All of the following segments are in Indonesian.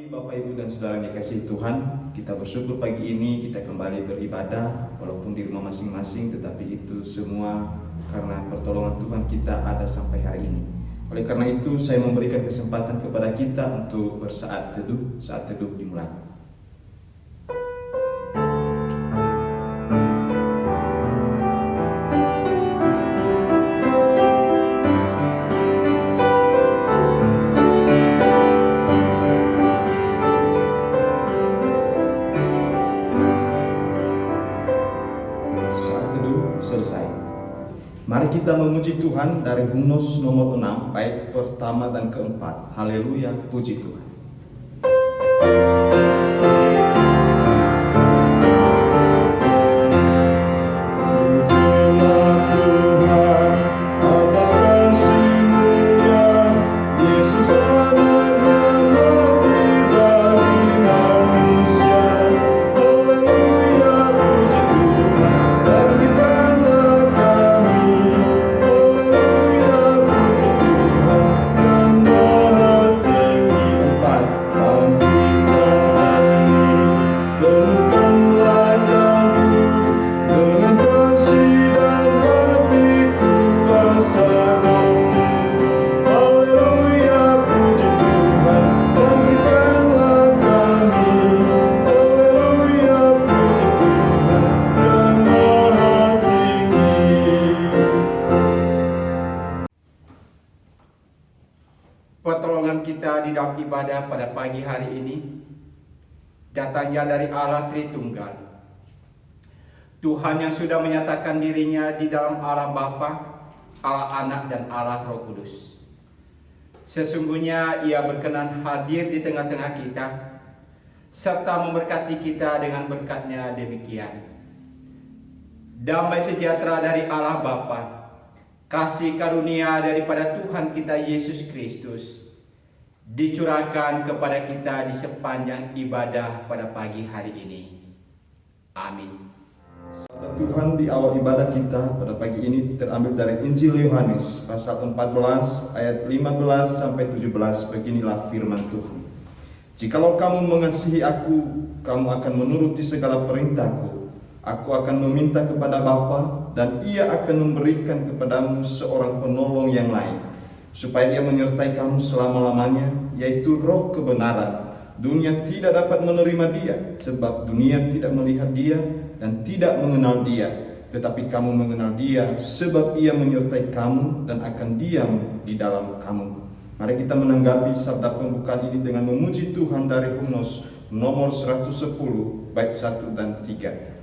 pagi Bapak Ibu dan Saudara yang dikasihi Tuhan. Kita bersyukur pagi ini kita kembali beribadah walaupun di rumah masing-masing, tetapi itu semua karena pertolongan Tuhan kita ada sampai hari ini. Oleh karena itu saya memberikan kesempatan kepada kita untuk bersaat teduh. Saat teduh dimulai. Selesai. Mari kita memuji Tuhan dari Hymnus nomor 6 bait pertama dan keempat. Haleluya, puji Tuhan. Pertolongan kita di dalam ibadah pada pagi hari ini datangnya dari Allah Tritunggal, Tuhan yang sudah menyatakan dirinya di dalam Allah Bapa, Allah Anak dan Allah Roh Kudus. Sesungguhnya Ia berkenan hadir di tengah-tengah kita serta memberkati kita dengan berkat-Nya demikian. Damai sejahtera dari Allah Bapa, kasih karunia daripada Tuhan kita Yesus Kristus dicurahkan kepada kita di sepanjang ibadah pada pagi hari ini. Amin. Sabda Tuhan di awal ibadah kita pada pagi ini terambil dari Injil Yohanes pasal 14 ayat 15 sampai 17. Beginilah firman Tuhan. Jikalau kamu mengasihi aku, kamu akan menuruti segala perintahku. Aku akan meminta kepada Bapa, dan Ia akan memberikan kepadamu seorang penolong yang lain, supaya Ia menyertai kamu selama-lamanya, yaitu Roh kebenaran. Dunia tidak dapat menerima Dia, sebab dunia tidak melihat Dia dan tidak mengenal Dia. Tetapi kamu mengenal Dia, sebab Ia menyertai kamu dan akan diam di dalam kamu. Mari kita menanggapi sabda pembukaan ini dengan memuji Tuhan dari Hymnus nomor 110 bait 1 dan 3.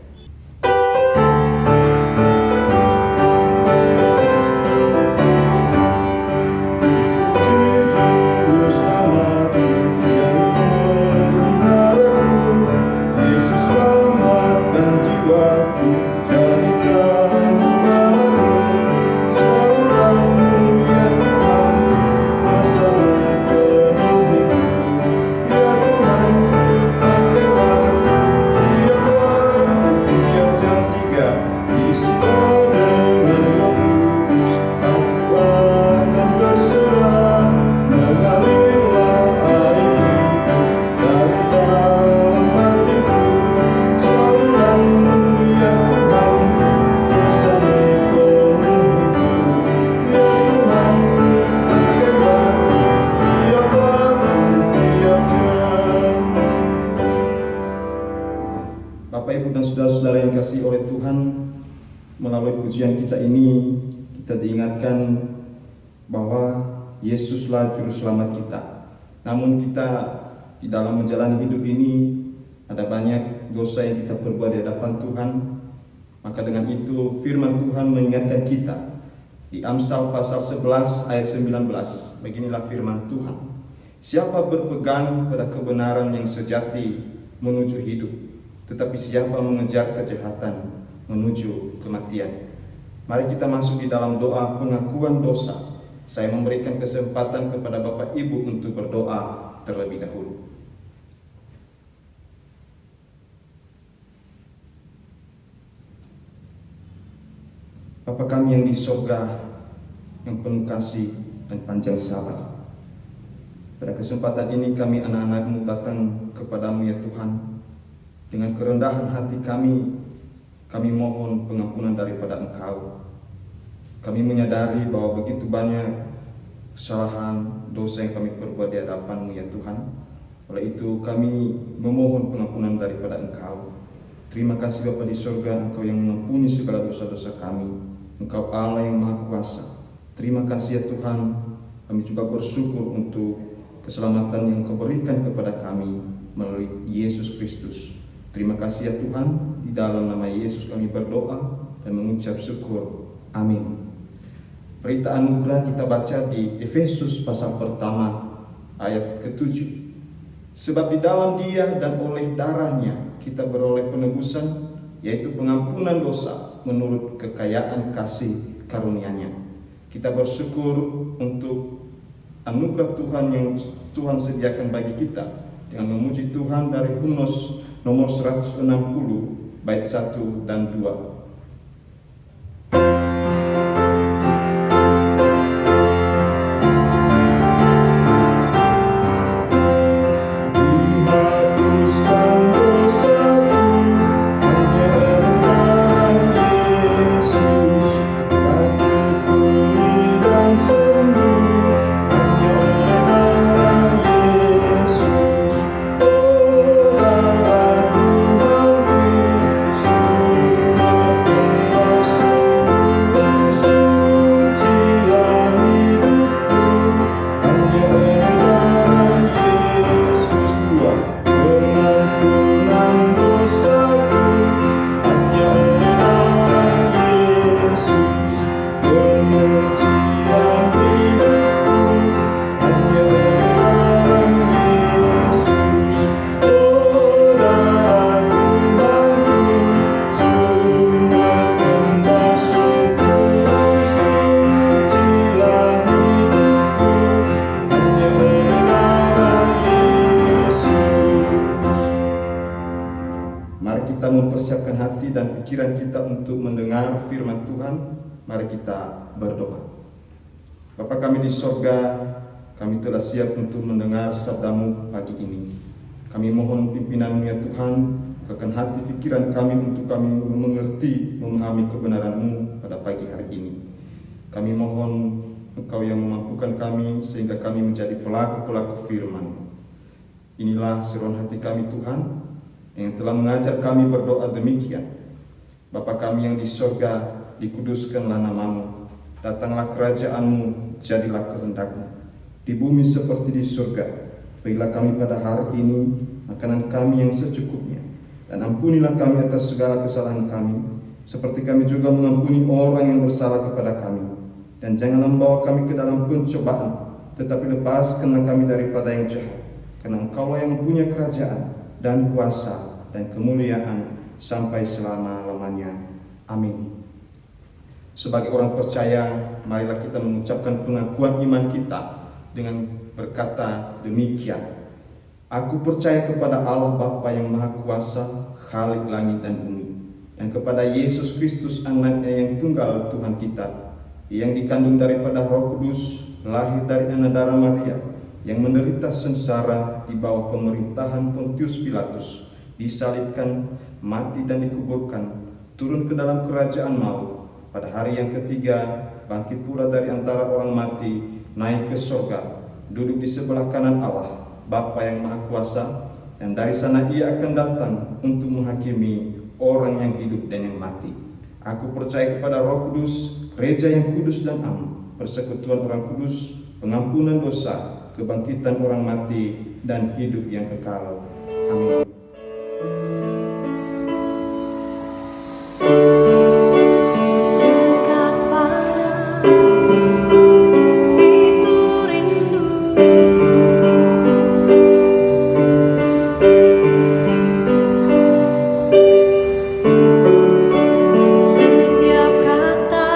Bapak, Ibu, dan saudara-saudara yang dikasihi oleh Tuhan, melalui pujian kita ini kita diingatkan bahwa Yesuslah juru selamat kita. Namun kita di dalam menjalani hidup ini ada banyak dosa yang kita perbuat di hadapan Tuhan. Maka dengan itu firman Tuhan mengingatkan kita di Amsal pasal 11 ayat 19. Beginilah firman Tuhan. Siapa berpegang pada kebenaran yang sejati menuju hidup, tetapi siapa mengejar kejahatan menuju kematian. Mari kita masuk di dalam doa pengakuan dosa. Saya memberikan kesempatan kepada Bapak Ibu untuk berdoa terlebih dahulu. Bapa kami yang di sorga, yang penuh kasih dan panjang sabar, Pada kesempatan ini kami anak-anak-Mu datang kepadamu ya Tuhan. Dengan kerendahan hati kami mohon pengampunan daripada Engkau. Kami menyadari bahwa begitu banyak kesalahan, dosa yang kami perbuat di hadapan-Mu ya Tuhan. Oleh itu kami memohon pengampunan daripada Engkau. Terima kasih Bapa di surga, Engkau yang mengampuni segala dosa-dosa kami. Engkau Allah yang Maha Kuasa. Terima kasih ya Tuhan. Kami juga bersyukur untuk keselamatan yang Kau berikan kepada kami melalui Yesus Kristus. Terima kasih ya Tuhan. Di dalam nama Yesus kami berdoa dan mengucap syukur. Amin. Berita anugerah kita baca di Efesus pasal pertama ayat ke-7. Sebab di dalam Dia dan oleh darahnya kita beroleh penebusan, yaitu pengampunan dosa menurut kekayaan kasih karunia-Nya. Kita bersyukur untuk anugerah Tuhan yang Tuhan sediakan bagi kita dengan memuji Tuhan dari Hymnos nomor 160 bait 1 dan 2. Mempersiapkan hati dan pikiran kita untuk mendengar firman Tuhan. Mari kita berdoa. Bapa kami di sorga, kami telah siap untuk mendengar sabda-Mu pagi ini. Kami mohon pimpinan-Mu ya Tuhan, bukakan hati pikiran kami untuk kami mengerti, memahami kebenaran-Mu pada pagi hari ini. Kami mohon Engkau yang memampukan kami sehingga kami menjadi pelaku-pelaku firman. Inilah seruan hati kami Tuhan, yang telah mengajar kami berdoa demikian. Bapa kami yang di sorga, dikuduskanlah nama-Mu. Datanglah kerajaan-Mu, jadilah kehendak-Mu di bumi seperti di surga. Berilah kami pada hari ini makanan kami yang secukupnya, dan ampunilah kami atas segala kesalahan kami, seperti kami juga mengampuni orang yang bersalah kepada kami. Dan janganlah membawa kami ke dalam pencobaan, tetapi lepaskanlah kami daripada yang jahat. Karena Engkau yang mempunyai kerajaan dan kuasa dan kemuliaan sampai selama-lamanya. Amin. Sebagai orang percaya, marilah kita mengucapkan pengakuan iman kita dengan berkata demikian. Aku percaya kepada Allah Bapa yang Maha Kuasa, Khalik langit dan bumi, dan kepada Yesus Kristus anaknya yang tunggal Tuhan kita, yang dikandung daripada Roh Kudus, lahir dari anak darah Maria, yang menderita sengsara di bawah pemerintahan Pontius Pilatus, disalibkan, mati dan dikuburkan, turun ke dalam kerajaan maut, pada hari yang ketiga bangkit pula dari antara orang mati, naik ke surga, duduk di sebelah kanan Allah Bapa yang Maha Kuasa, dan dari sana Ia akan datang untuk menghakimi orang yang hidup dan yang mati. Aku percaya kepada Roh Kudus, gereja yang kudus dan am, persekutuan orang kudus, pengampunan dosa, kebangkitan orang mati, dan hidup yang kekal. Amin. Setiap kata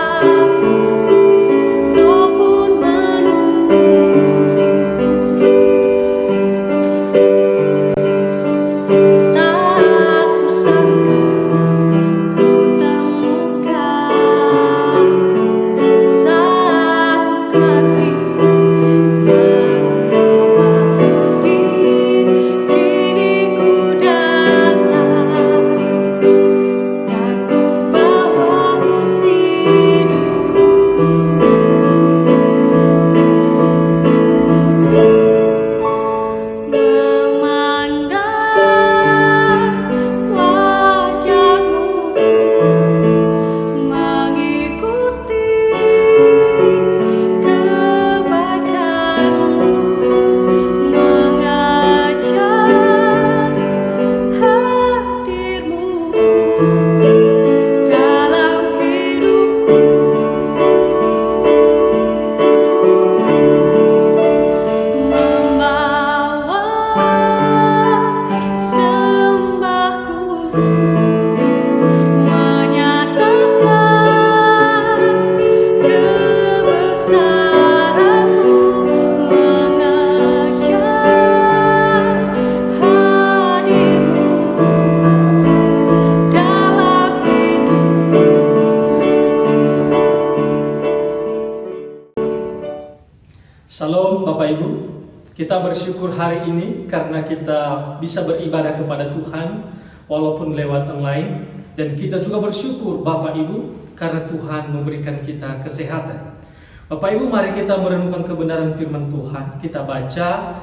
Kita bersyukur hari ini karena kita bisa beribadah kepada Tuhan walaupun lewat online. Dan kita juga bersyukur Bapak Ibu karena Tuhan memberikan kita kesehatan. Bapak Ibu, mari kita merenungkan kebenaran firman Tuhan. Kita baca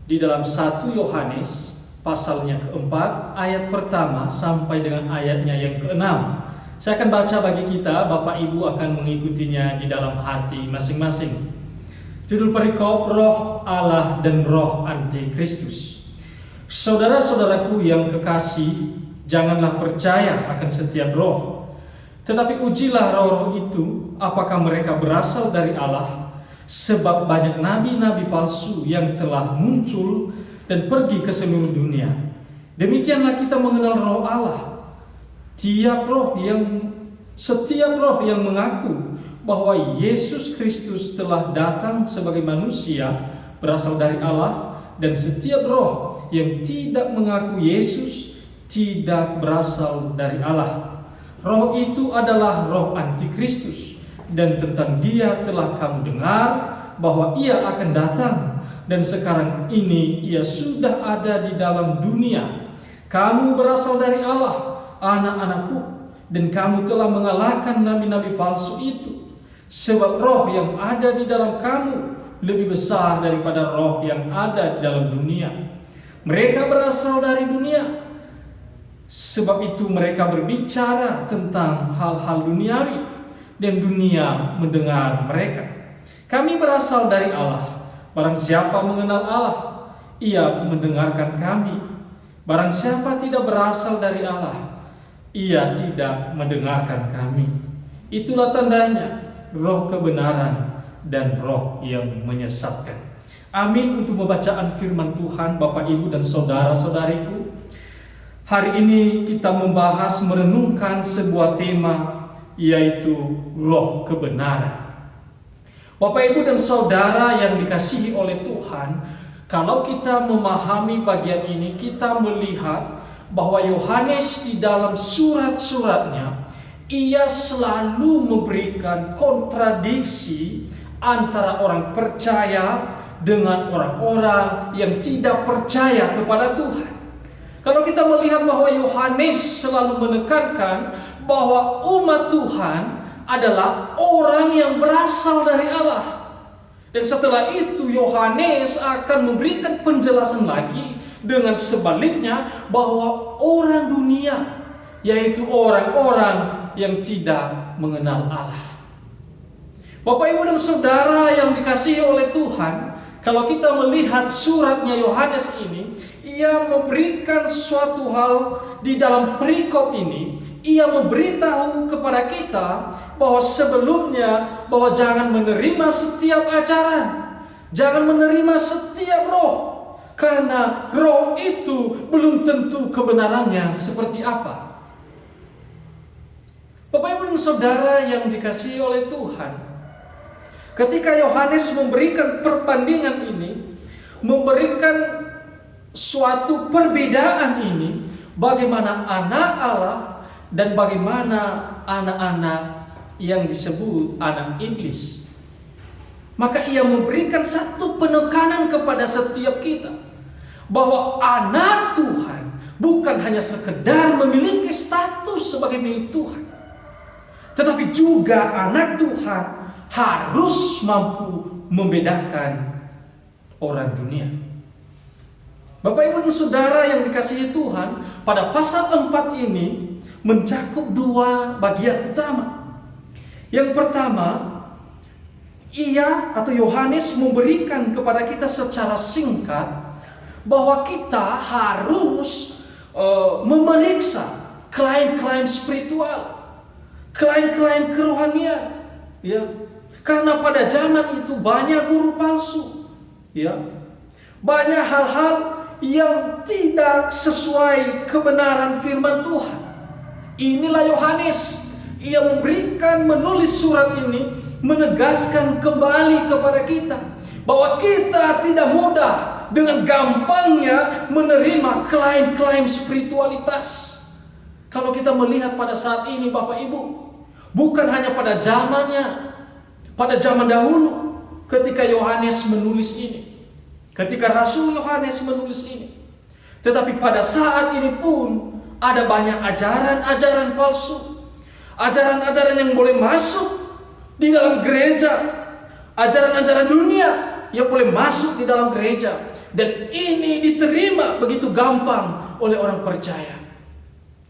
di dalam 1 Yohanes pasalnya keempat, ayat pertama sampai dengan ayatnya yang keenam. Saya akan baca bagi kita, Bapak Ibu akan mengikutinya di dalam hati masing-masing. Judul perikop, Roh Allah dan Roh Antikristus. Saudara-saudaraku yang kekasih, janganlah percaya akan setiap roh, tetapi ujilah roh-roh itu, apakah mereka berasal dari Allah, sebab banyak nabi-nabi palsu yang telah muncul dan pergi ke seluruh dunia. Demikianlah kita mengenal roh Allah. Setiap roh yang mengaku bahwa Yesus Kristus telah datang sebagai manusia berasal dari Allah, dan setiap roh yang tidak mengaku Yesus tidak berasal dari Allah. Roh itu adalah roh Antikristus, dan tentang dia telah kamu dengar bahwa ia akan datang, dan sekarang ini ia sudah ada di dalam dunia. Kamu berasal dari Allah, anak-anakku, dan kamu telah mengalahkan nabi-nabi palsu itu. Sebab roh yang ada di dalam kamu lebih besar daripada roh yang ada di dalam dunia. Mereka berasal dari dunia, sebab itu mereka berbicara tentang hal-hal duniawi, dan dunia mendengar mereka. Kami berasal dari Allah. Barang siapa mengenal Allah, ia mendengarkan kami. Barang siapa tidak berasal dari Allah, ia tidak mendengarkan kami. Itulah tandanya roh kebenaran dan roh yang menyesatkan. Amin. Untuk pembacaan firman Tuhan, Bapak Ibu dan saudara-saudariku, hari ini kita membahas, merenungkan sebuah tema, yaitu roh kebenaran. Bapak Ibu dan saudara yang dikasihi oleh Tuhan, kalau kita memahami bagian ini, kita melihat bahwa Yohanes di dalam surat-suratnya, ia selalu memberikan kontradiksi antara orang percaya dengan orang-orang yang tidak percaya kepada Tuhan. Kalau kita melihat bahwa Yohanes selalu menekankan bahwa umat Tuhan adalah orang yang berasal dari Allah. Dan setelah itu Yohanes akan memberikan penjelasan lagi dengan sebaliknya bahwa orang dunia, yaitu orang-orang yang tidak mengenal Allah. Bapak, Ibu dan saudara yang dikasihi oleh Tuhan, kalau kita melihat suratnya Yohanes ini, ia memberikan suatu hal di dalam perikop ini. Ia memberitahu kepada kita bahwa sebelumnya bahwa jangan menerima setiap ajaran, jangan menerima setiap roh, karena roh itu belum tentu kebenarannya seperti apa. Bapak, Ibu dan saudara yang dikasihi oleh Tuhan, ketika Yohanes memberikan perbandingan ini, memberikan suatu perbedaan ini, bagaimana anak Allah dan bagaimana anak-anak yang disebut anak iblis, maka ia memberikan satu penekanan kepada setiap kita bahwa anak Tuhan bukan hanya sekedar memiliki status sebagai milik Tuhan, tetapi juga anak Tuhan harus mampu membedakan orang dunia. Bapak, Ibu dan saudara yang dikasihi Tuhan, pada pasal 4 ini mencakup dua bagian utama. Yang pertama, ia atau Yohanes memberikan kepada kita secara singkat bahwa kita harus memeriksa klaim-klaim spiritual, klaim-klaim kerohanian, ya. Karena pada zaman itu banyak guru palsu, ya. Banyak hal-hal yang tidak sesuai kebenaran firman Tuhan. Inilah Yohanes, ia menulis surat ini, menegaskan kembali kepada kita bahwa kita tidak mudah dengan gampangnya menerima klaim-klaim spiritualitas. Kalau kita melihat pada saat ini, Bapak Ibu, bukan hanya pada zamannya, pada zaman dahulu ketika Yohanes menulis ini, ketika Rasul Yohanes menulis ini. Tetapi pada saat ini pun ada banyak ajaran-ajaran palsu, ajaran-ajaran yang boleh masuk di dalam gereja, ajaran-ajaran dunia yang boleh masuk di dalam gereja, dan ini diterima begitu gampang oleh orang percaya.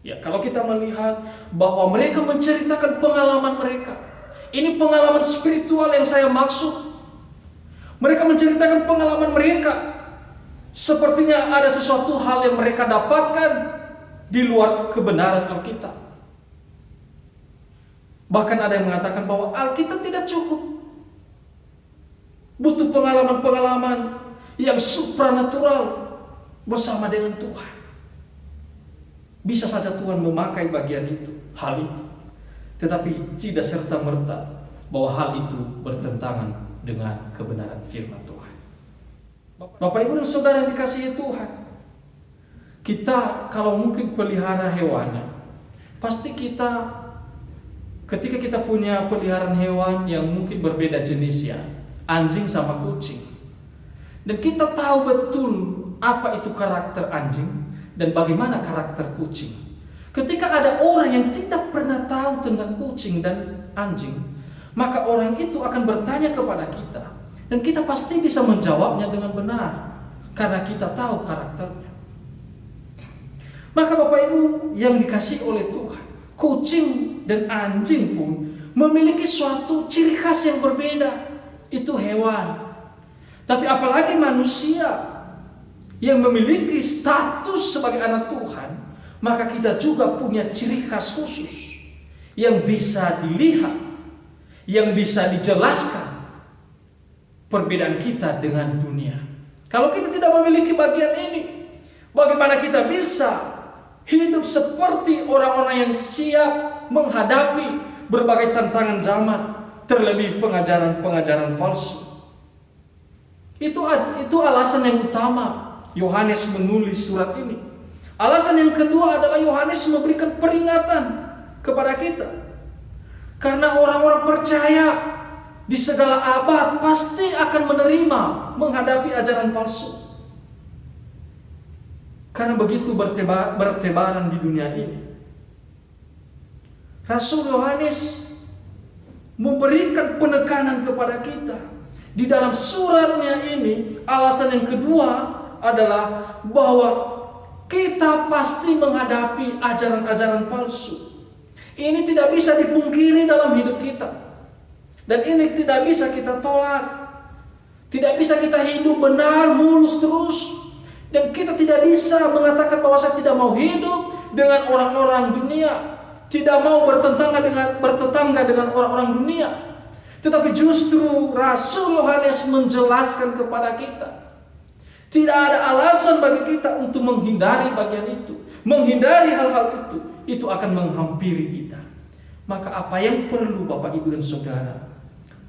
Ya, kalau kita melihat bahwa mereka menceritakan pengalaman mereka, ini pengalaman spiritual yang saya maksud. Mereka menceritakan pengalaman mereka, sepertinya ada sesuatu hal yang mereka dapatkan di luar kebenaran Alkitab. Bahkan ada yang mengatakan bahwa Alkitab tidak cukup, butuh pengalaman-pengalaman yang supranatural bersama dengan Tuhan. Bisa saja Tuhan memakai bagian itu, hal itu, tetapi tidak serta-merta bahwa hal itu bertentangan dengan kebenaran firman Tuhan. Bapak Ibu dan Saudara yang dikasihi Tuhan, kita kalau mungkin pelihara hewannya, pasti kita ketika kita punya peliharaan hewan yang mungkin berbeda jenisnya, anjing sama kucing, dan kita tahu betul apa itu karakter anjing dan bagaimana karakter kucing. Ketika ada orang yang tidak pernah tahu tentang kucing dan anjing, maka orang itu akan bertanya kepada kita, dan kita pasti bisa menjawabnya dengan benar karena kita tahu karakternya. Maka Bapak Ibu yang dikasihi oleh Tuhan, kucing dan anjing pun memiliki suatu ciri khas yang berbeda. Itu hewan. Tapi apalagi manusia yang memiliki status sebagai anak Tuhan, maka kita juga punya ciri khas khusus yang bisa dilihat, yang bisa dijelaskan perbedaan kita dengan dunia. Kalau kita tidak memiliki bagian ini, bagaimana kita bisa hidup seperti orang-orang yang siap menghadapi berbagai tantangan zaman, terlebih pengajaran-pengajaran palsu. Itu alasan yang utama Yohanes menulis surat ini. Alasan yang kedua adalah Yohanes memberikan peringatan kepada kita. Karena orang-orang percaya di segala abad pasti akan menerima menghadapi ajaran palsu. Karena begitu bertebaran di dunia ini. Rasul Yohanes memberikan penekanan kepada kita. Di dalam suratnya ini, alasan yang kedua adalah bahwa kita pasti menghadapi ajaran-ajaran palsu. Ini tidak bisa dipungkiri dalam hidup kita. Dan ini tidak bisa kita tolak. Tidak bisa kita hidup benar, mulus terus. Dan kita tidak bisa mengatakan bahwa saya tidak mau hidup dengan orang-orang dunia, tidak mau bertetangga dengan orang-orang dunia. Tetapi justru Rasul Yohanes menjelaskan kepada kita, tidak ada alasan bagi kita untuk menghindari bagian itu, menghindari hal-hal itu akan menghampiri kita. Maka apa yang perlu Bapak Ibu dan Saudara,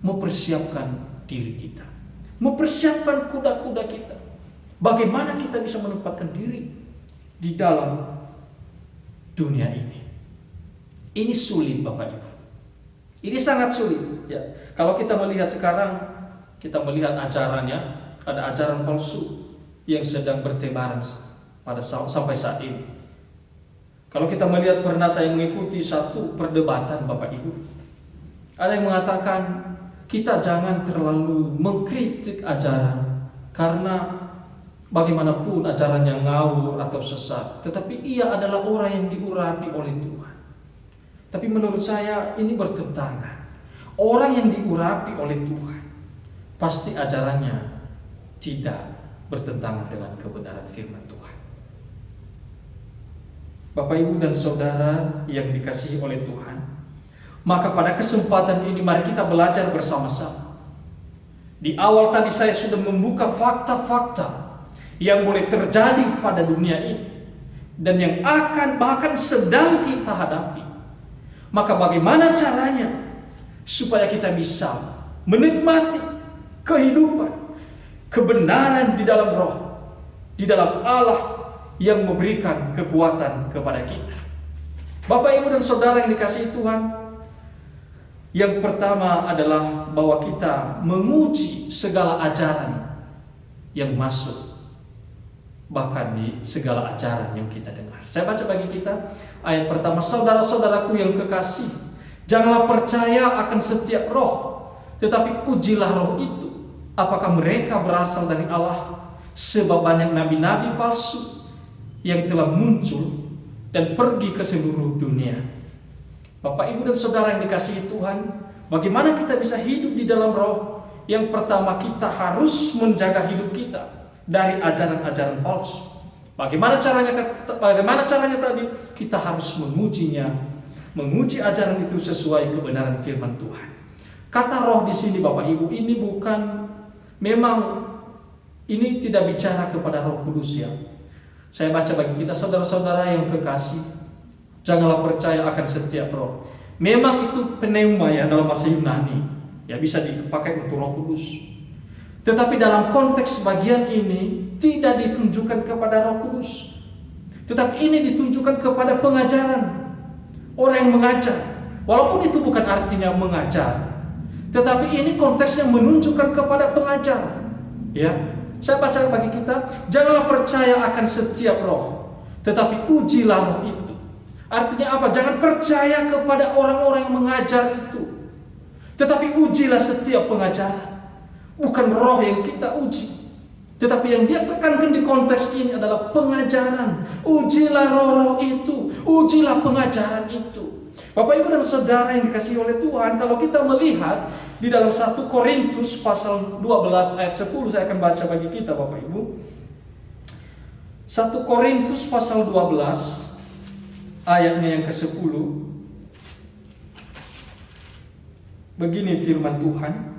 mempersiapkan diri kita, mempersiapkan kuda-kuda kita. Bagaimana kita bisa menempatkan diri di dalam dunia ini? Ini sulit Bapak Ibu. Ini sangat sulit. Ya, kalau kita melihat sekarang, kita melihat ajarannya, ada ajaran palsu yang sedang bertebaran sampai saat ini. Kalau kita melihat, pernah saya mengikuti satu perdebatan Bapak Ibu. Ada yang mengatakan kita jangan terlalu mengkritik ajaran karena bagaimanapun ajarannya ngawur atau sesat, tetapi ia adalah orang yang diurapi oleh Tuhan. Tapi menurut saya ini bertentangan. Orang yang diurapi oleh Tuhan pasti ajarannya tidak bertentangan dengan kebenaran firman Tuhan. Bapak Ibu dan Saudara yang dikasihi oleh Tuhan, maka pada kesempatan ini mari kita belajar bersama-sama. Di awal tadi saya sudah membuka fakta-fakta yang boleh terjadi pada dunia ini dan yang akan bahkan sedang kita hadapi. Maka bagaimana caranya supaya kita bisa menikmati kehidupan, kebenaran di dalam roh, di dalam Allah yang memberikan kekuatan kepada kita. Bapak Ibu dan Saudara yang dikasihi Tuhan, yang pertama adalah bahwa kita menguji segala ajaran yang masuk bahkan di segala ajaran yang kita dengar. Saya baca bagi kita ayat pertama, saudara-saudaraku yang kekasih, janganlah percaya akan setiap roh, tetapi ujilah roh itu, apakah mereka berasal dari Allah, sebab banyak nabi-nabi palsu yang telah muncul dan pergi ke seluruh dunia. Bapak, Ibu, dan saudara yang dikasihi Tuhan, bagaimana kita bisa hidup di dalam roh? Yang pertama, kita harus menjaga hidup kita dari ajaran-ajaran palsu. Bagaimana caranya tadi? Kita harus mengujinya, menguji ajaran itu sesuai kebenaran firman Tuhan. Kata roh di sini, Bapak Ibu, ini bukan, memang ini tidak bicara kepada Roh Kudus ya. Saya baca bagi kita, saudara-saudara yang kekasih, janganlah percaya akan setiap roh. Memang itu pneuma ya dalam bahasa Yunani, ya bisa dipakai untuk Roh Kudus. Tetapi dalam konteks bagian ini tidak ditunjukkan kepada Roh Kudus, tetapi ini ditunjukkan kepada pengajaran, orang yang mengajar. Walaupun itu bukan artinya mengajar, tetapi ini konteksnya menunjukkan kepada pengajar. Ya, saya baca bagi kita, janganlah percaya akan setiap roh, tetapi ujilah roh itu. Artinya apa? Jangan percaya kepada orang-orang yang mengajar itu, tetapi ujilah setiap pengajaran. Bukan roh yang kita uji, tetapi yang dia tekankan di konteks ini adalah pengajaran. Ujilah roh-roh itu, ujilah pengajaran itu. Bapak, Ibu, dan saudara yang dikasihi oleh Tuhan, kalau kita melihat di dalam 1 Korintus pasal 12 ayat 10, saya akan baca bagi kita, Bapak Ibu. 1 Korintus pasal 12 ayatnya yang ke-10. Begini firman Tuhan.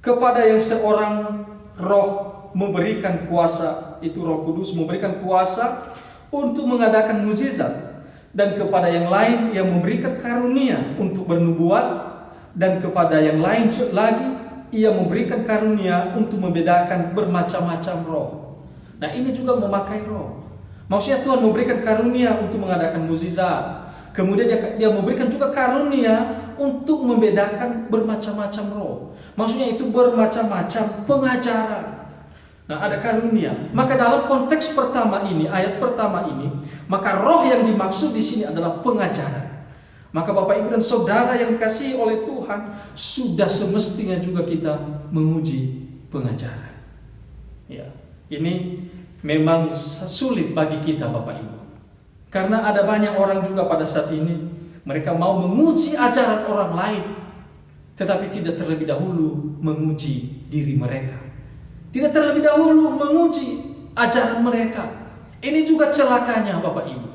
Kepada yang seorang roh memberikan kuasa, itu Roh Kudus memberikan kuasa untuk mengadakan mukjizat, dan kepada yang lain yang memberikan karunia untuk bernubuat, dan kepada yang lain lagi ia memberikan karunia untuk membedakan bermacam-macam roh. Nah, ini juga memakai roh. Maksudnya Tuhan memberikan karunia untuk mengadakan mukjizat, kemudian dia memberikan juga karunia untuk membedakan bermacam-macam roh. Maksudnya itu bermacam-macam pengajaran. Nah, ada karunia. Maka dalam konteks pertama ini, ayat pertama ini, maka roh yang dimaksud di sini adalah pengajaran. Maka Bapak, Ibu, dan saudara yang dikasihi oleh Tuhan, sudah semestinya juga kita menguji pengajaran. Ya, ini memang sulit bagi kita, Bapak Ibu. Karena ada banyak orang juga pada saat ini, mereka mau menguji ajaran orang lain, tetapi tidak terlebih dahulu menguji diri mereka. Tidak terlebih dahulu menguji ajaran mereka. Ini juga celakanya, Bapak Ibu.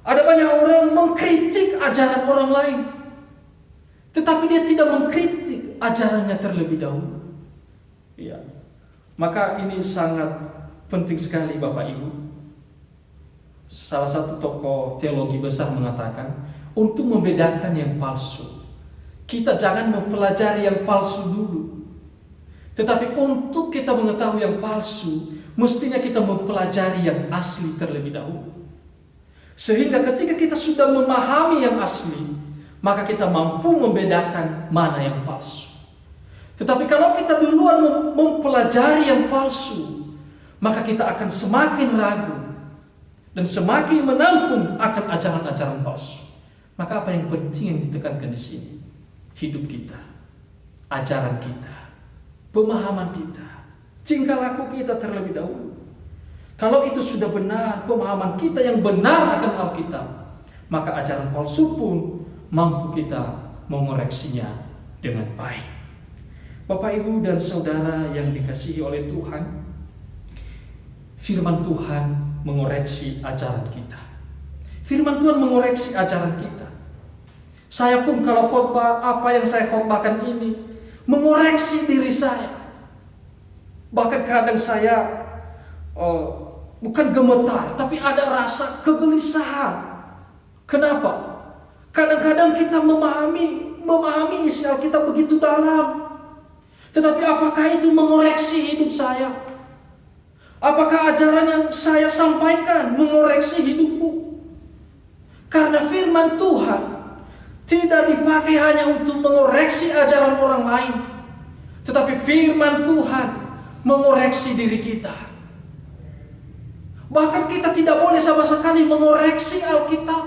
Ada banyak orang mengkritik ajaran orang lain, tetapi dia tidak mengkritik ajarannya terlebih dahulu. Ya. Maka ini sangat penting sekali, Bapak Ibu. Salah satu tokoh teologi besar mengatakan, untuk membedakan yang palsu, kita jangan mempelajari yang palsu dulu. Tetapi untuk kita mengetahui yang palsu, mestinya kita mempelajari yang asli terlebih dahulu. Sehingga ketika kita sudah memahami yang asli, maka kita mampu membedakan mana yang palsu. Tetapi kalau kita duluan mempelajari yang palsu, maka kita akan semakin ragu dan semakin menampung akan ajaran-ajaran palsu. Maka apa yang penting yang ditekankan di sini? Hidup kita, ajaran kita, pemahaman kita, tingkah laku kita terlebih dahulu. Kalau itu sudah benar, pemahaman kita yang benar akan Alkitab, maka ajaran palsu pun mampu kita mengoreksinya dengan baik. Bapak, Ibu, dan saudara yang dikasihi oleh Tuhan, firman Tuhan mengoreksi ajaran kita. Firman Tuhan mengoreksi ajaran kita. Saya pun kalau khotbah apa yang saya khotbahkan ini mengoreksi diri saya. Bahkan kadang saya bukan gemetar, tapi ada rasa kegelisahan. Kenapa? Kadang-kadang kita memahami isi Alkitab begitu dalam, tetapi apakah itu mengoreksi hidup saya? Apakah ajaran yang saya sampaikan mengoreksi hidupku? Karena firman Tuhan tidak dipakai hanya untuk mengoreksi ajaran orang lain, Tetapi firman Tuhan mengoreksi diri kita. Bahkan kita tidak boleh sama sekali mengoreksi Alkitab.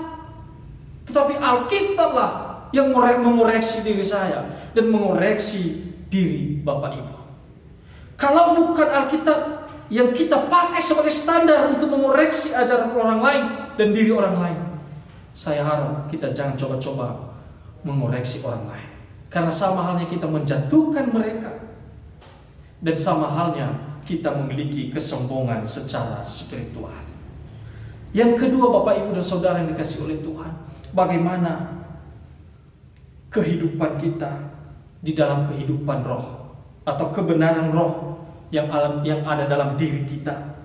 Tetapi Alkitablah yang mengoreksi diri saya dan mengoreksi diri Bapak Ibu. Kalau bukan Alkitab yang kita pakai sebagai standar untuk mengoreksi ajaran orang lain dan diri orang lain, saya harap kita jangan coba-coba mengoreksi orang lain. Karena sama halnya kita menjatuhkan mereka, dan sama halnya kita memiliki kesombongan secara spiritual. Yang kedua, Bapak Ibu dan Saudara yang dikasihi oleh Tuhan, bagaimana kehidupan kita di dalam kehidupan roh atau kebenaran roh yang ada dalam diri kita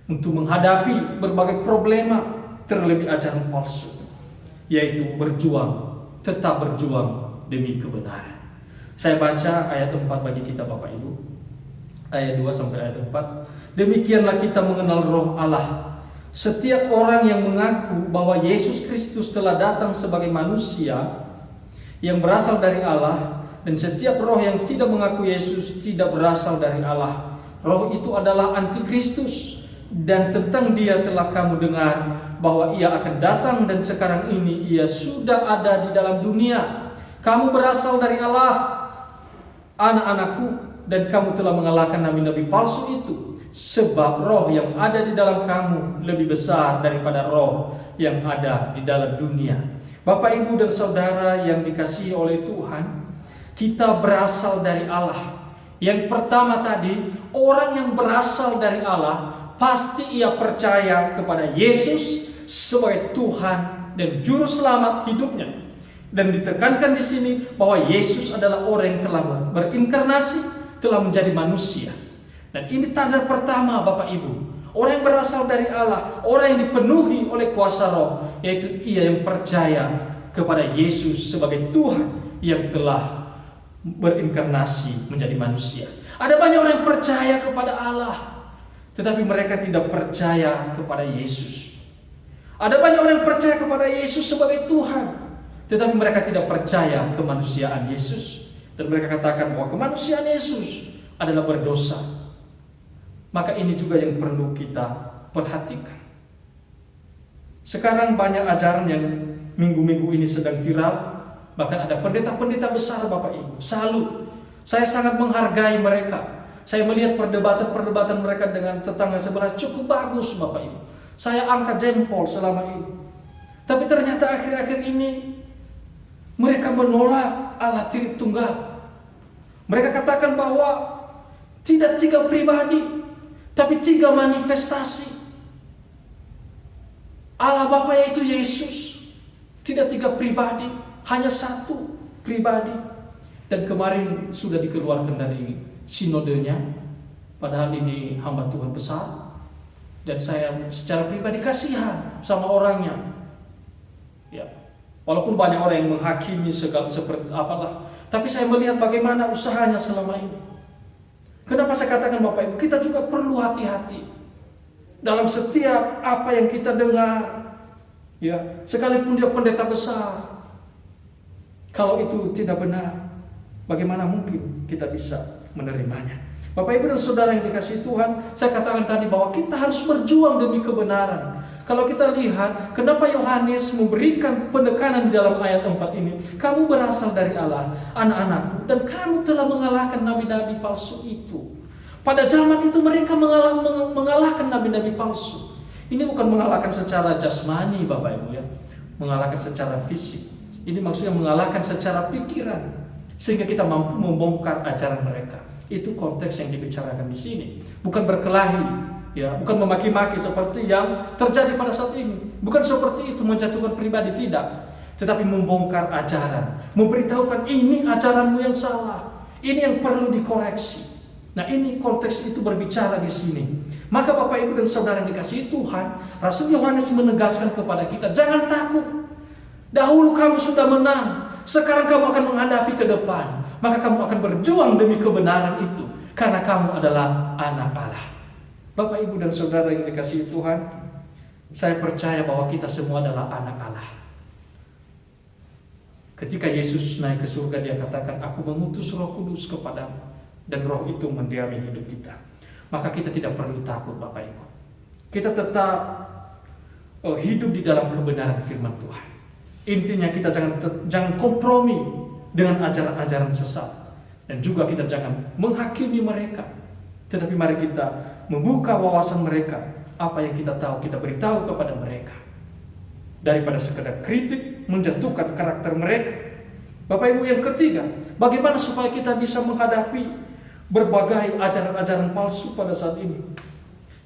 untuk menghadapi berbagai problema, terlebih ajaran palsu, yaitu tetap berjuang demi kebenaran. Saya baca ayat 4 bagi kita Bapak Ibu, ayat 2 sampai ayat 4. Demikianlah kita mengenal roh Allah. Setiap orang yang mengaku bahwa Yesus Kristus telah datang sebagai manusia yang berasal dari Allah, dan setiap roh yang tidak mengaku Yesus tidak berasal dari Allah. Roh itu adalah antikristus, dan tentang dia telah kamu dengar bahwa ia akan datang, dan sekarang ini ia sudah ada di dalam dunia. Kamu berasal dari Allah, anak-anakku, dan kamu telah mengalahkan nabi-nabi palsu itu, sebab roh yang ada di dalam kamu lebih besar daripada roh yang ada di dalam dunia. Bapak, Ibu, dan Saudara yang dikasihi oleh Tuhan, kita berasal dari Allah. Yang pertama tadi, orang yang berasal dari Allah pasti ia percaya kepada Yesus sebagai Tuhan dan Juru Selamat hidupnya. Dan ditekankan di sini bahwa Yesus adalah orang yang telah berinkarnasi, telah menjadi manusia. Dan ini tanda pertama, Bapak Ibu. Orang yang berasal dari Allah, orang yang dipenuhi oleh kuasa roh, yaitu ia yang percaya kepada Yesus sebagai Tuhan yang telah berinkarnasi menjadi manusia. Ada banyak orang yang percaya kepada Allah, tetapi mereka tidak percaya kepada Yesus. Ada banyak orang yang percaya kepada Yesus sebagai Tuhan, tetapi mereka tidak percaya kemanusiaan Yesus. Dan mereka katakan bahwa kemanusiaan Yesus adalah berdosa. Maka ini juga yang perlu kita perhatikan. Sekarang banyak ajaran yang minggu-minggu ini sedang viral. Bahkan ada pendeta-pendeta besar, Bapak Ibu. Salut. Saya sangat menghargai mereka. Saya melihat perdebatan-perdebatan mereka dengan tetangga sebelah cukup bagus, Bapak Ibu. Saya angkat jempol selama ini. Tapi ternyata akhir-akhir ini mereka menolak Allah Tritunggal. Mereka katakan bahwa tidak 3 pribadi, tapi 3 manifestasi. Allah Bapa yaitu Yesus. Tidak 3 pribadi, hanya 1 pribadi. Dan kemarin sudah dikeluarkan dari sinodenya. Padahal ini hamba Tuhan besar. Dan saya secara pribadi kasihan sama orangnya. Ya, walaupun banyak orang yang menghakimi segala seperti apalah, tapi saya melihat bagaimana usahanya selama ini. Kenapa saya katakan Bapak Ibu, kita juga perlu hati-hati dalam setiap apa yang kita dengar. Ya, sekalipun dia pendeta besar, kalau itu tidak benar, bagaimana mungkin kita bisa menerimanya? Bapak Ibu dan Saudara yang dikasihi Tuhan, saya katakan tadi bahwa kita harus berjuang demi kebenaran. Kalau kita lihat, kenapa Yohanes memberikan penekanan di dalam ayat 4 ini? Kamu berasal dari Allah, anak-anakku, dan kamu telah mengalahkan nabi-nabi palsu itu. Pada zaman itu mereka mengalahkan nabi-nabi palsu. Ini bukan mengalahkan secara jasmani, Bapak Ibu ya, mengalahkan secara fisik. Ini maksudnya mengalahkan secara pikiran, sehingga kita mampu membongkar ajaran mereka. Itu konteks yang dibicarakan di sini. Bukan berkelahi, ya, bukan memaki-maki seperti yang terjadi pada saat ini. Bukan seperti itu menjatuhkan pribadi, tidak. Tetapi membongkar ajaran, memberitahukan ini ajaranmu yang salah, ini yang perlu dikoreksi. Nah, ini konteks itu berbicara di sini. Maka Bapak Ibu dan Saudara yang dikasihi Tuhan, Rasul Yohanes menegaskan kepada kita, jangan takut. Dahulu kamu sudah menang, sekarang kamu akan menghadapi ke depan. Maka kamu akan berjuang demi kebenaran itu, karena kamu adalah anak Allah. Bapak Ibu dan Saudara yang dikasihi Tuhan, saya percaya bahwa kita semua adalah anak Allah. Ketika Yesus naik ke surga, dia katakan, aku mengutus Roh Kudus kepadamu. dan Roh itu mendiami hidup kita, maka kita tidak perlu takut Bapak Ibu. Kita tetap hidup di dalam kebenaran firman Tuhan. Intinya kita jangan kompromi dengan ajaran-ajaran sesat, dan juga kita jangan menghakimi mereka. Tetapi mari kita membuka wawasan mereka, apa yang kita tahu kita beritahu kepada mereka, daripada sekedar kritik menjatuhkan karakter mereka. Bapak Ibu, yang ketiga, bagaimana supaya kita bisa menghadapi berbagai ajaran-ajaran palsu pada saat ini,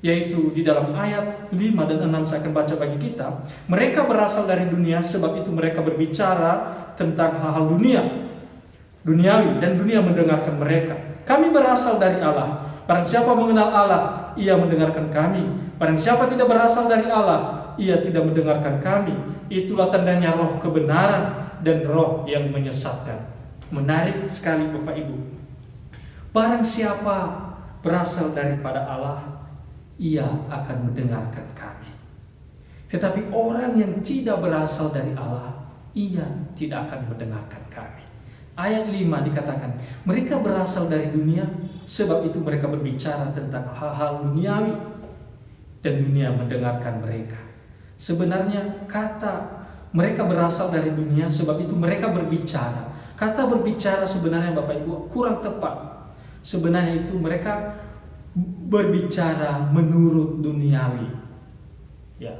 yaitu di dalam ayat 5 dan 6 saya akan baca bagi kita. Mereka berasal dari dunia, sebab itu mereka berbicara tentang hal-hal duniawi, dan dunia mendengarkan mereka. Kami berasal dari Allah. Barang siapa mengenal Allah, ia mendengarkan kami. Barang siapa tidak berasal dari Allah, ia tidak mendengarkan kami. Itulah tandanya roh kebenaran dan roh yang menyesatkan. Menarik sekali Bapak Ibu. Barang siapa berasal daripada Allah, ia akan mendengarkan kami. Tetapi orang yang tidak berasal dari Allah, ia tidak akan mendengarkan kami. Ayat 5 dikatakan, mereka berasal dari dunia, sebab itu mereka berbicara tentang hal-hal duniawi, dan dunia mendengarkan mereka. Sebenarnya kata mereka berasal dari dunia, sebab itu mereka berbicara. Kata berbicara sebenarnya Bapak Ibu kurang tepat. Sebenarnya itu mereka berbicara menurut duniawi. Ya.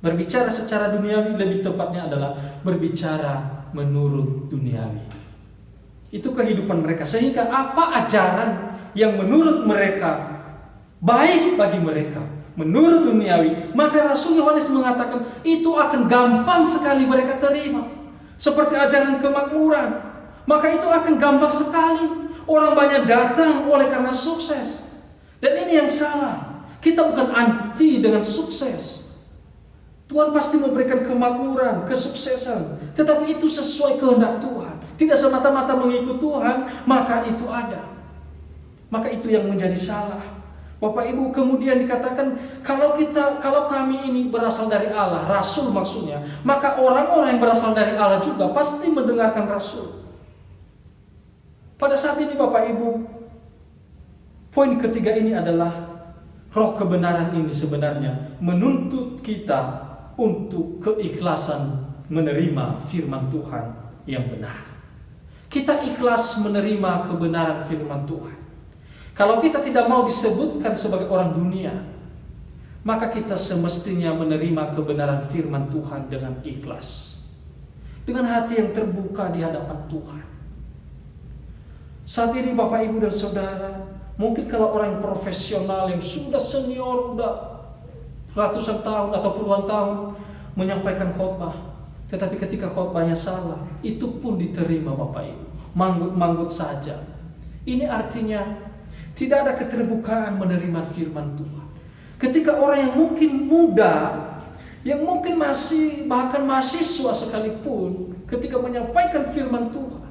Berbicara secara duniawi, lebih tepatnya adalah berbicara menurut duniawi. Itu kehidupan mereka, sehingga apa ajaran yang menurut mereka baik bagi mereka, menurut duniawi, maka Rasul Yohanes mengatakan itu akan gampang sekali mereka terima. Seperti ajaran kemakmuran, maka itu akan gampang sekali. Orang banyak datang oleh karena sukses. Dan ini yang salah. Kita bukan anti dengan sukses. Tuhan pasti memberikan kemakmuran, kesuksesan, tetapi itu sesuai kehendak Tuhan. Tidak semata-mata mengikut Tuhan, maka itu ada. Maka itu yang menjadi salah. Bapak Ibu, kemudian dikatakan kalau kami ini berasal dari Allah, Rasul maksudnya, maka orang-orang yang berasal dari Allah juga pasti mendengarkan Rasul. Pada saat ini Bapak Ibu, poin ketiga ini adalah roh kebenaran ini sebenarnya menuntut kita untuk keikhlasan menerima firman Tuhan yang benar. Kita ikhlas menerima kebenaran firman Tuhan. Kalau kita tidak mau disebutkan sebagai orang dunia, maka kita semestinya menerima kebenaran firman Tuhan dengan ikhlas, dengan hati yang terbuka di hadapan Tuhan. Saat ini Bapak Ibu dan Saudara, mungkin kalau orang profesional yang sudah senior, sudah ratusan tahun atau puluhan tahun menyampaikan khotbah, tetapi ketika khotbahnya salah, itu pun diterima Bapak Ibu, manggut-manggut saja. Ini artinya tidak ada keterbukaan menerima firman Tuhan. Ketika orang yang mungkin muda, yang mungkin masih bahkan mahasiswa sekalipun, ketika menyampaikan firman Tuhan,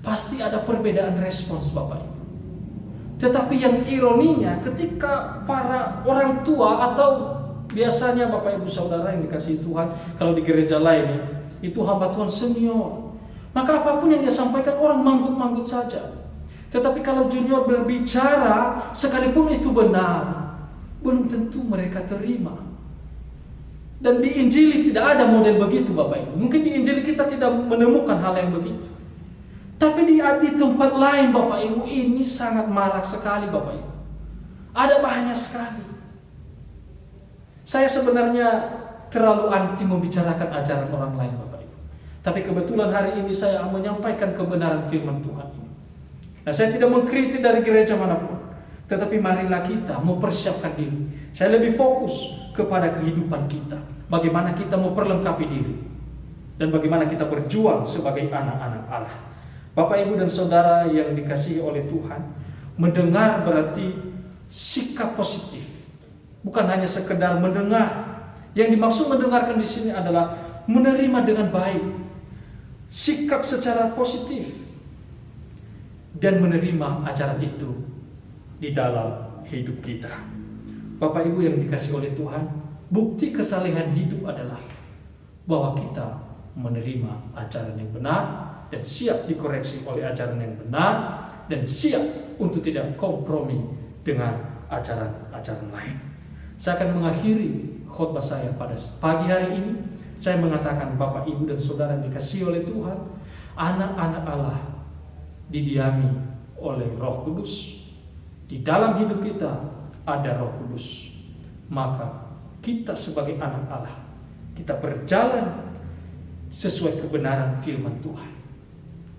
pasti ada perbedaan respons Bapak Ibu. Tetapi yang ironinya, ketika para orang tua atau biasanya Bapak Ibu Saudara yang dikasihi Tuhan, kalau di gereja lainnya itu hamba Tuhan senior, maka apapun yang dia sampaikan orang manggut-manggut saja. Tetapi kalau junior berbicara, sekalipun itu benar, belum tentu mereka terima. Dan di Injil tidak ada model begitu Bapak Ibu. Mungkin di Injil kita tidak menemukan hal yang begitu. Tapi di tempat lain Bapak Ibu, ini sangat marak sekali Bapak Ibu. Ada banyak sekali. Saya sebenarnya terlalu anti membicarakan ajaran orang lain Bapak Ibu. Tapi kebetulan hari ini saya menyampaikan kebenaran firman Tuhan ini. Nah, saya tidak mengkritik dari gereja manapun, tetapi marilah kita mempersiapkan diri. Saya lebih fokus kepada kehidupan kita, bagaimana kita memperlengkapi diri, dan bagaimana kita berjuang sebagai anak-anak Allah. Bapak Ibu dan Saudara yang dikasihi oleh Tuhan, mendengar berarti sikap positif, bukan hanya sekedar mendengar. Yang dimaksud mendengarkan di sini adalah menerima dengan baik, sikap secara positif, dan menerima ajaran itu di dalam hidup kita. Bapak Ibu yang dikasihi oleh Tuhan, bukti kesalehan hidup adalah bahwa kita menerima ajaran yang benar dan siap dikoreksi oleh ajaran yang benar dan siap untuk tidak kompromi dengan ajaran-ajaran lain. Saya akan mengakhiri khotbah saya pada pagi hari ini. Saya mengatakan, Bapak, Ibu, dan Saudara yang dikasihi oleh Tuhan, anak-anak Allah didiami oleh Roh Kudus. Di dalam hidup kita ada Roh Kudus. Maka kita sebagai anak Allah, kita berjalan sesuai kebenaran firman Tuhan.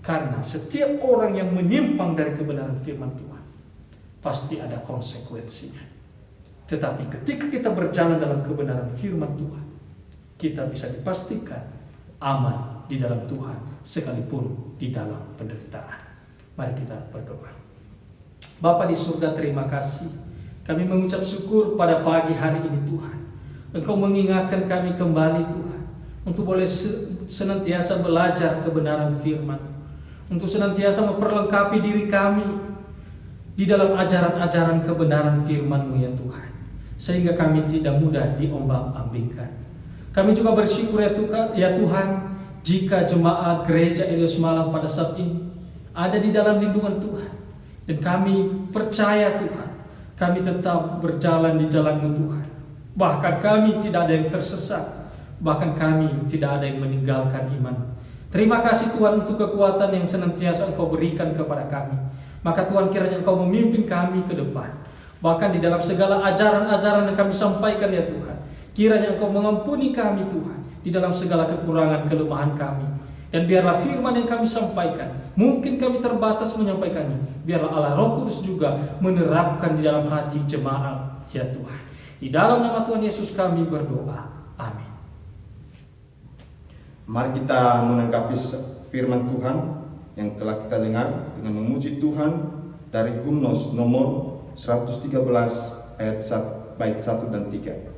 Karena setiap orang yang menyimpang dari kebenaran firman Tuhan, pasti ada konsekuensinya. Tetapi ketika kita berjalan dalam kebenaran firman Tuhan, kita bisa dipastikan aman di dalam Tuhan, sekalipun di dalam penderitaan. Mari kita berdoa. Bapa di surga, terima kasih. Kami mengucap syukur pada pagi hari ini Tuhan. Engkau mengingatkan kami kembali Tuhan, untuk boleh senantiasa belajar kebenaran firman, untuk senantiasa memperlengkapi diri kami di dalam ajaran-ajaran kebenaran firman-Mu ya Tuhan, sehingga kami tidak mudah diombang-ambingkan. Kami juga bersyukur ya Tuhan, jika jemaat gereja Elios Malang pada saat ini ada di dalam lindungan Tuhan. Dan kami percaya Tuhan, kami tetap berjalan di jalan-Mu Tuhan. Bahkan kami tidak ada yang tersesat, bahkan kami tidak ada yang meninggalkan iman. Terima kasih Tuhan untuk kekuatan yang senantiasa Engkau berikan kepada kami. Maka Tuhan, kiranya Engkau memimpin kami ke depan. Bahkan di dalam segala ajaran-ajaran yang kami sampaikan ya Tuhan, kiranya Engkau mengampuni kami Tuhan, di dalam segala kekurangan kelemahan kami. Dan biarlah firman yang kami sampaikan, mungkin kami terbatas menyampaikannya, biarlah Allah Roh Kudus juga menerapkan di dalam hati jemaat ya Tuhan. Di dalam nama Tuhan Yesus kami berdoa. Amin. Mari kita menanggapi firman Tuhan yang telah kita dengar dengan memuji Tuhan dari Hymnos nomor 113 ayat 1, bait 1 dan 3.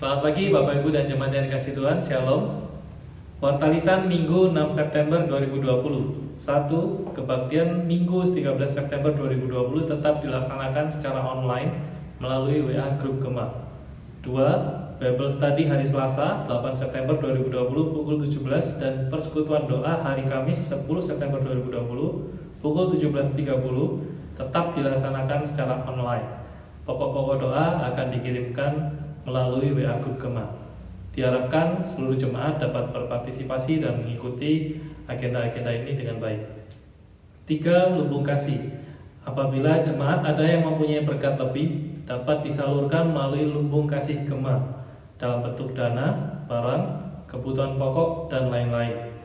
Selamat pagi Bapak Ibu dan jemaat yang dikasihi Tuhan, Shalom. Wartalisan Minggu 6 September 2020. 1. Kebaktian Minggu 13 September 2020 tetap dilaksanakan secara online melalui WA Grup Gema. 2. Bible Study hari Selasa 8 September 2020 pukul 17 dan persekutuan doa hari Kamis 10 September 2020 pukul 17.30 tetap dilaksanakan secara online. Pokok-pokok doa akan dikirimkan melalui WA Grup Gema. Diharapkan seluruh jemaat dapat berpartisipasi dan mengikuti agenda-agenda ini dengan baik. 3. Lumbung kasih. Apabila jemaat ada yang mempunyai berkat lebih, dapat disalurkan melalui lumbung kasih Gema dalam bentuk dana, barang, kebutuhan pokok, dan lain-lain.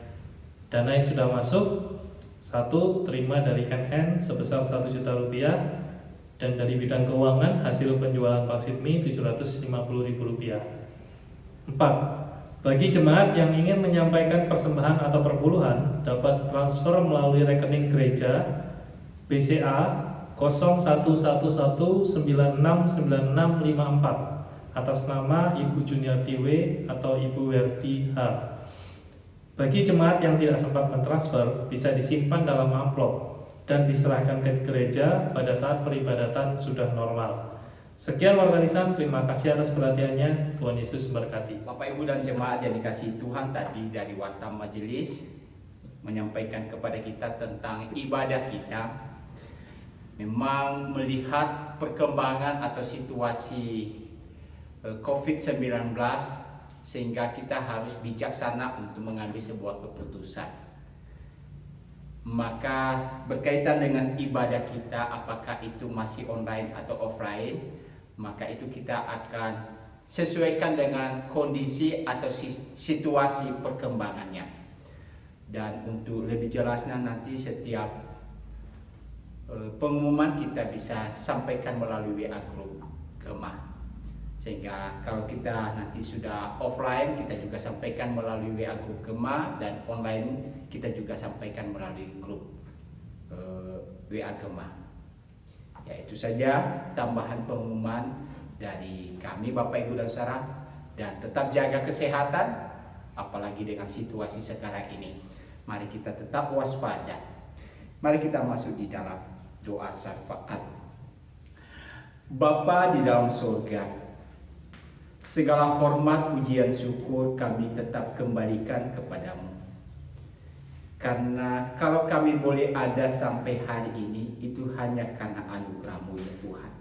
Dana yang sudah masuk: 1. Terima dari NN sebesar Rp1 juta, dan dari bidang keuangan hasil penjualan Paksitmi Rp750.000. 4. Bagi jemaat yang ingin menyampaikan persembahan atau perpuluhan, dapat transfer melalui rekening gereja BCA 0111969654 atas nama Ibu Juniarti W atau Ibu Werdi H. Bagi jemaat yang tidak sempat mentransfer, bisa disimpan dalam amplop dan diserahkan ke gereja pada saat peribadatan sudah normal. Sekian warta lisan, terima kasih atas perhatiannya. Tuhan Yesus memberkati. Bapak Ibu dan jemaat yang dikasihi Tuhan, tadi dari warta majelis menyampaikan kepada kita tentang ibadah kita. Memang melihat perkembangan atau situasi COVID-19 sehingga kita harus bijaksana untuk mengambil sebuah keputusan. Maka berkaitan dengan ibadah kita, apakah itu masih online atau offline, maka itu kita akan sesuaikan dengan kondisi atau situasi perkembangannya. Dan untuk lebih jelasnya nanti setiap pengumuman kita bisa sampaikan melalui WA Group Gema. Sehingga kalau kita nanti sudah offline, kita juga sampaikan melalui WA Group Gema, dan online kita juga sampaikan melalui grup WA Gema. Ya, itu saja tambahan pengumuman dari kami Bapak Ibu dan Saudara, dan tetap jaga kesehatan apalagi dengan situasi sekarang ini. Mari kita tetap waspada. Mari kita masuk di dalam doa syafaat. Bapa di dalam surga, segala hormat, pujian, syukur kami tetap kembalikan kepadamu. Karena kalau kami boleh ada sampai hari ini, itu hanya karena anugerah-Mu ya Tuhan.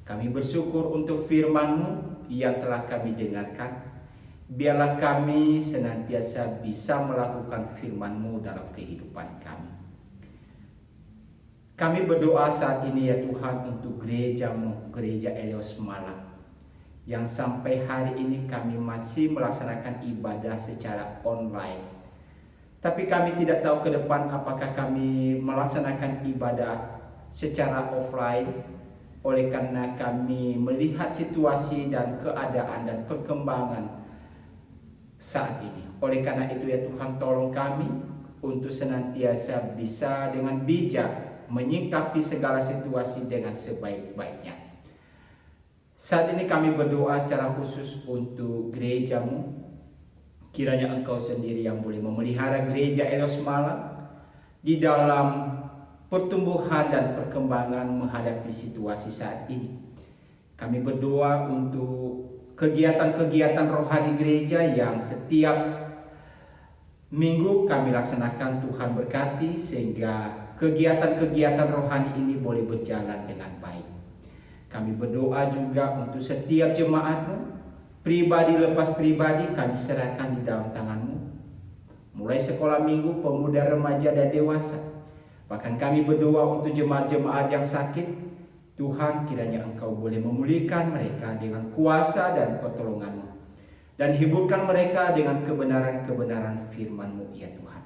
Kami bersyukur untuk firman-Mu yang telah kami dengarkan. Biarlah kami senantiasa bisa melakukan firman-Mu dalam kehidupan kami. Kami berdoa saat ini ya Tuhan untuk gereja-Mu, Gereja Elios Malang, yang sampai hari ini kami masih melaksanakan ibadah secara online. Tapi kami tidak tahu ke depan apakah kami melaksanakan ibadah secara offline. Oleh karena kami melihat situasi dan keadaan dan perkembangan saat ini. Oleh karena itu ya Tuhan, tolong kami untuk senantiasa bisa dengan bijak menyikapi segala situasi dengan sebaik-baiknya. Saat ini kami berdoa secara khusus untuk gereja-Mu. Kiranya Engkau sendiri yang boleh memelihara gereja Elios Malang di dalam pertumbuhan dan perkembangan menghadapi situasi saat ini. Kami berdoa untuk kegiatan-kegiatan rohani gereja yang setiap minggu kami laksanakan. Tuhan berkati sehingga kegiatan-kegiatan rohani ini boleh berjalan dengan baik. Kami berdoa juga untuk setiap jemaat-Mu, pribadi lepas pribadi kami serahkan di dalam tangan-Mu. Mulai sekolah minggu, pemuda, remaja, dan dewasa. Bahkan kami berdoa untuk jemaat-jemaat yang sakit. Tuhan, kiranya Engkau boleh memulihkan mereka dengan kuasa dan pertolongan-Mu, dan hiburkan mereka dengan kebenaran-kebenaran firman-Mu ya Tuhan.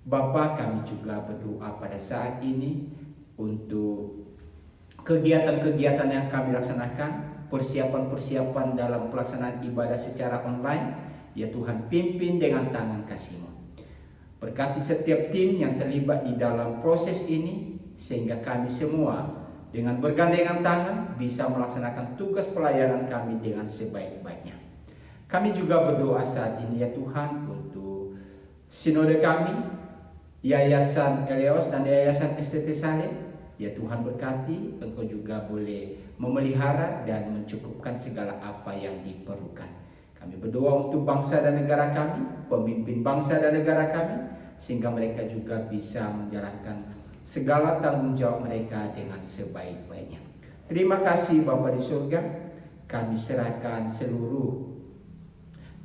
Bapa, kami juga berdoa pada saat ini untuk kegiatan-kegiatan yang kami laksanakan, persiapan-persiapan dalam pelaksanaan ibadah secara online. Ya Tuhan, pimpin dengan tangan kasih-Mu. Berkati setiap tim yang terlibat di dalam proses ini, sehingga kami semua dengan bergandengan tangan bisa melaksanakan tugas pelayanan kami dengan sebaik-baiknya. Kami juga berdoa saat ini ya Tuhan untuk sinode kami, Yayasan Elios dan Yayasan STT Saleh. Ya Tuhan, berkati, Engkau juga boleh memelihara dan mencukupkan segala apa yang diperlukan. Kami berdoa untuk bangsa dan negara kami, pemimpin bangsa dan negara kami, sehingga mereka juga bisa menjalankan segala tanggung jawab mereka dengan sebaik-baiknya. Terima kasih Bapa di surga. Kami serahkan seluruh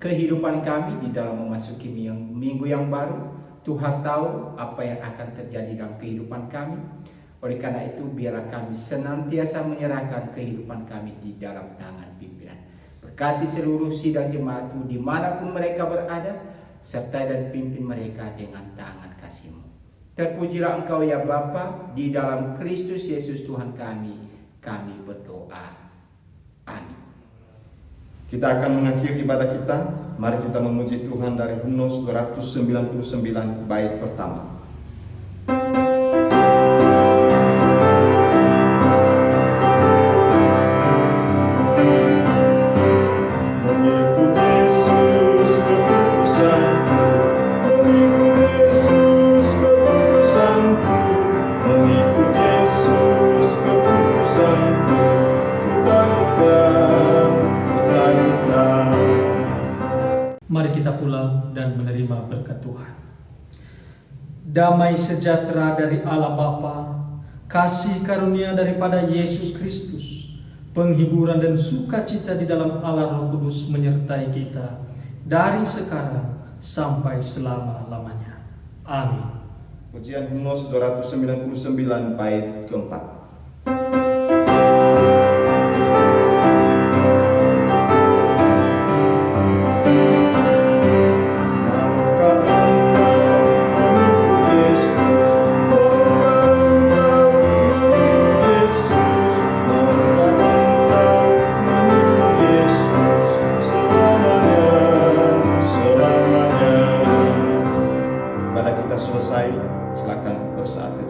kehidupan kami di dalam memasuki minggu yang baru. Tuhan tahu apa yang akan terjadi dalam kehidupan kami. Oleh karena itu, biarlah kami senantiasa menyerahkan kehidupan kami di dalam tangan pimpinan. Berkati seluruh sidang jemaat-Mu dimanapun mereka berada, serta dan pimpin mereka dengan tangan kasih-Mu. Terpujilah Engkau ya Bapa, di dalam Kristus Yesus Tuhan kami berdoa. Amin. Kita akan mengakhiri ibadah kita. Mari kita memuji Tuhan dari hymnus 299 bait pertama. Mari kita pulang dan menerima berkat Tuhan. Damai sejahtera dari Allah Bapa, kasih karunia daripada Yesus Kristus, penghiburan dan sukacita di dalam Allah Roh Kudus menyertai kita dari sekarang sampai selama-lamanya. Amin. Pujian himnos 299 bait keempat. Selesai, silakan bersaat.